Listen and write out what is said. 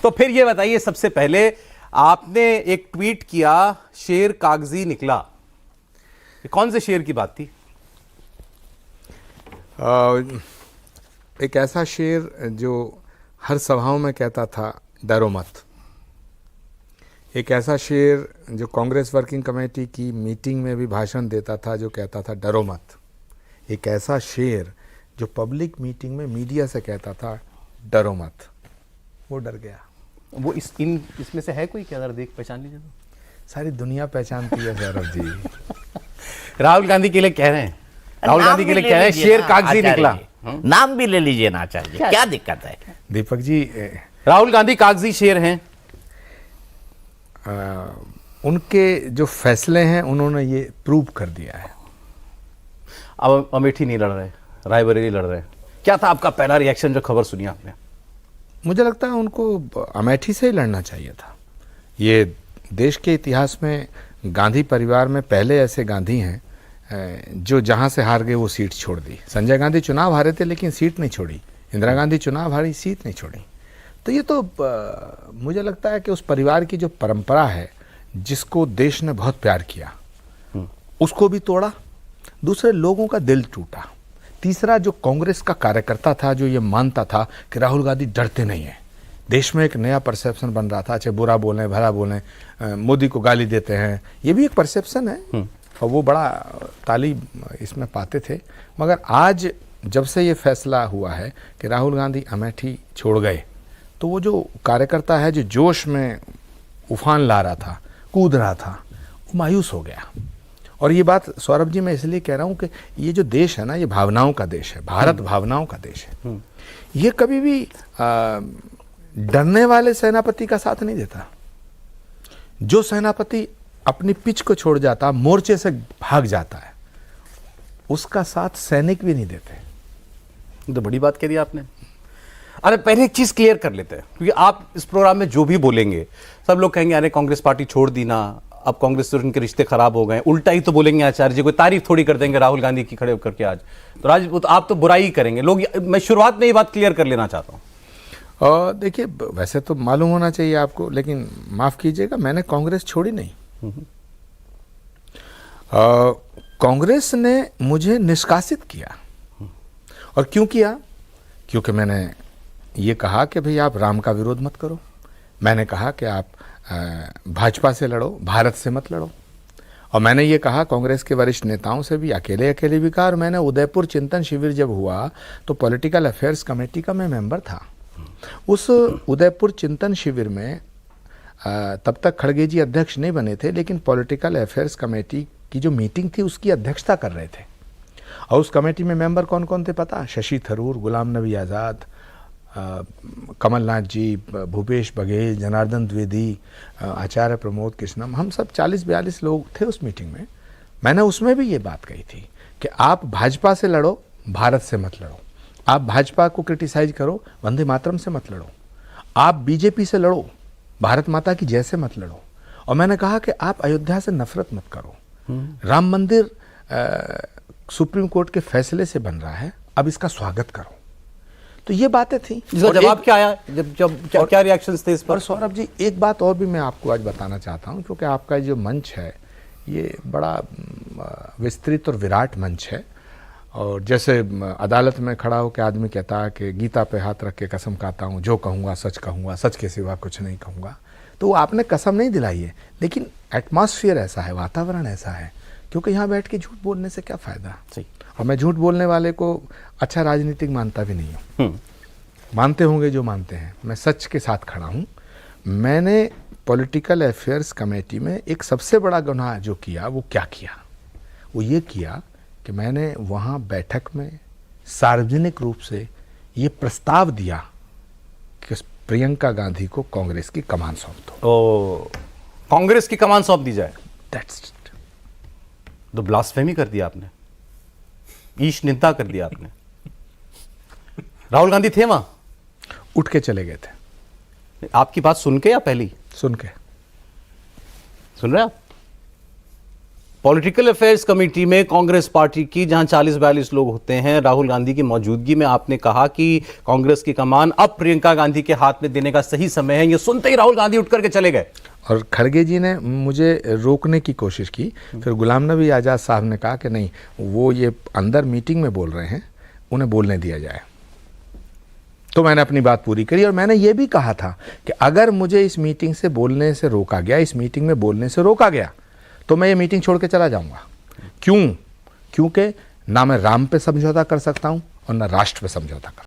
तो फिर ये बताइए, सबसे पहले आपने एक ट्वीट किया, शेर कागजी निकला, ये कौन से शेर की बात थी? एक ऐसा शेर जो हर सभाओं में कहता था डरो मत। एक ऐसा शेर जो कांग्रेस वर्किंग कमेटी की मीटिंग में भी भाषण देता था, जो कहता था डरो मत। एक ऐसा शेर जो पब्लिक मीटिंग में मीडिया से कहता था डरो मत। वो डर गया। वो इसमें से है कोई क्या? जरा देख पहचान लीजिए तो। सारी दुनिया पहचानती है सौरभ जी। राहुल गांधी के लिए कह रहे हैं, राहुल गांधी के लिए कह रहे हैं शेर कागजी निकला। नाम भी ले लीजिए ना आचार्य, क्या दिक्कत है? दीपक जी, राहुल गांधी कागजी शेर हैं। उनके जो फैसले हैं उन्होंने ये प्रूव कर दिया है। अब अमेठी नहीं लड़ रहे, रायबरेली लड़ रहे हैं। क्या था आपका पहला रिएक्शन जो खबर सुनी आपने? मुझे लगता है उनको अमेठी से ही लड़ना चाहिए था। ये देश के इतिहास में गांधी परिवार में पहले ऐसे गांधी हैं जो जहां से हार गए वो सीट छोड़ दी। संजय गांधी चुनाव हारे थे लेकिन सीट नहीं छोड़ी। इंदिरा गांधी चुनाव हारी, सीट नहीं छोड़ी। तो ये तो मुझे लगता है कि उस परिवार की जो परंपरा है, जिसको देश ने बहुत प्यार किया, उसको भी तोड़ा। दूसरे, लोगों का दिल टूटा। तीसरा, जो कांग्रेस का कार्यकर्ता था जो ये मानता था कि राहुल गांधी डरते नहीं है। देश में एक नया परसेप्शन बन रहा था, चाहे बुरा बोलें भला बोलें, मोदी को गाली देते हैं, ये भी एक परसेप्शन है और वो बड़ा ताली इसमें पाते थे। मगर आज जब से ये फैसला हुआ है कि राहुल गांधी अमेठी छोड़ गए, तो वो जो कार्यकर्ता है जो जोश में उफान ला रहा था, कूद रहा था, वो मायूस हो गया। और ये बात सौरभ जी मैं इसलिए कह रहा हूँ कि ये जो देश है ना, ये भावनाओं का देश है। भारत भावनाओं का देश है। ये कभी भी डरने वाले सेनापति का साथ नहीं देता। जो सेनापति अपनी पिच को छोड़ जाता, मोर्चे से भाग जाता है, उसका साथ सैनिक भी नहीं देते। तो बड़ी बात कह दी आपने। अरे पहले एक चीज क्लियर कर लेते हैं, क्योंकि आप इस प्रोग्राम में जो भी बोलेंगे सब लोग कहेंगे अरे कांग्रेस पार्टी छोड़ दी ना, अब कांग्रेस से उनके रिश्ते खराब हो गए। उल्टा ही तो बोलेंगे आचार्य जी, कोई तारीफ थोड़ी कर देंगे राहुल गांधी की खड़े होकर के आज। तो राज आप तो बुराई ही करेंगे लोग। मैं शुरुआत में ये बात क्लियर कर लेना चाहता हूँ। और देखिए, वैसे तो मालूम होना चाहिए आपको, लेकिन माफ कीजिएगा, मैंने कांग्रेस छोड़ी नहीं। कांग्रेस ने मुझे निष्कासित किया। और क्यों किया? क्योंकि मैंने ये कहा कि भाई आप राम का विरोध मत करो। मैंने कहा कि आप भाजपा से लड़ो, भारत से मत लड़ो। और मैंने ये कहा कांग्रेस के वरिष्ठ नेताओं से भी, अकेले अकेले भी कहा। और मैंने उदयपुर चिंतन शिविर जब हुआ तो पॉलिटिकल अफेयर्स कमेटी का मैं मेंबर था। उस उदयपुर चिंतन शिविर में तब तक खड़गे जी अध्यक्ष नहीं बने थे, लेकिन पॉलिटिकल अफेयर्स कमेटी की जो मीटिंग थी उसकी अध्यक्षता कर रहे थे। और उस कमेटी में मेंबर कौन कौन थे पता? शशि थरूर, गुलाम नबी आज़ाद, कमलनाथ जी, भूपेश बघेल, जनार्दन द्विवेदी, आचार्य प्रमोद कृष्णम, हम सब 40-42 लोग थे उस मीटिंग में। मैंने उसमें भी ये बात कही थी कि आप भाजपा से लड़ो, भारत से मत लड़ो। आप भाजपा को क्रिटिसाइज करो, वंदे मातरम से मत लड़ो। आप बीजेपी से लड़ो, भारत माता की जय से मत लड़ो। और मैंने कहा कि आप अयोध्या से नफरत मत करो। राम मंदिर सुप्रीम कोर्ट के फैसले से बन रहा है, अब इसका स्वागत करो। तो ये बातें थी। जवाब क्या आया? क्या रिएक्शंस थे इस पर? और सौरभ जी, एक बात और भी मैं आपको आज बताना चाहता हूँ, क्योंकि आपका जो मंच है ये बड़ा विस्तृत और विराट मंच है। और जैसे अदालत में खड़ा होकर आदमी कहता है कि गीता पे हाथ रख के कसम खाता हूँ, जो कहूँगा सच कहूँगा, सच के सिवा कुछ नहीं कहूँगा। तो आपने कसम नहीं दिलाई है, लेकिन एटमॉस्फेयर ऐसा है, वातावरण ऐसा है, क्योंकि यहाँ बैठ के झूठ बोलने से क्या फ़ायदा। सही। और मैं झूठ बोलने वाले को अच्छा राजनीतिक मानता भी नहीं हूँ। मानते होंगे जो मानते हैं, मैं सच के साथ खड़ा हूँ। मैंने पॉलिटिकल अफेयर्स कमेटी में एक सबसे बड़ा गुनाह जो किया, वो क्या किया? वो ये किया कि मैंने वहाँ बैठक में सार्वजनिक रूप से ये प्रस्ताव दिया कि प्रियंका गांधी को कांग्रेस की कमान सौंप दो। कांग्रेस की कमान सौंप दी जाए। दैट्स तो ब्लास्फेमी कर दिया आपने, ईश निंदा कर दिया आपने। राहुल गांधी थे वहां? उठ के चले गए थे। आपकी बात सुन के या पहली? सुन के। सुन रहे आप? पॉलिटिकल अफेयर्स कमेटी में कांग्रेस पार्टी की, जहां 40-42 लोग होते हैं, राहुल गांधी की मौजूदगी में आपने कहा कि कांग्रेस की कमान अब प्रियंका गांधी के हाथ में देने का सही समय है। ये सुनते ही राहुल गांधी उठ करके चले गए और खड़गे जी ने मुझे रोकने की कोशिश की। फिर गुलाम नबी आज़ाद साहब ने कहा कि नहीं, वो ये अंदर मीटिंग में बोल रहे हैं, उन्हें बोलने दिया जाए। तो मैंने अपनी बात पूरी करी और मैंने ये भी कहा था कि अगर मुझे इस मीटिंग से बोलने से रोका गया, इस मीटिंग में बोलने से रोका गया, तो मैं ये मीटिंग छोड़ के चला जाऊंगा। क्यों? क्योंकि ना मैं राम पे समझौता कर सकता हूं और ना राष्ट्र पे समझौता कर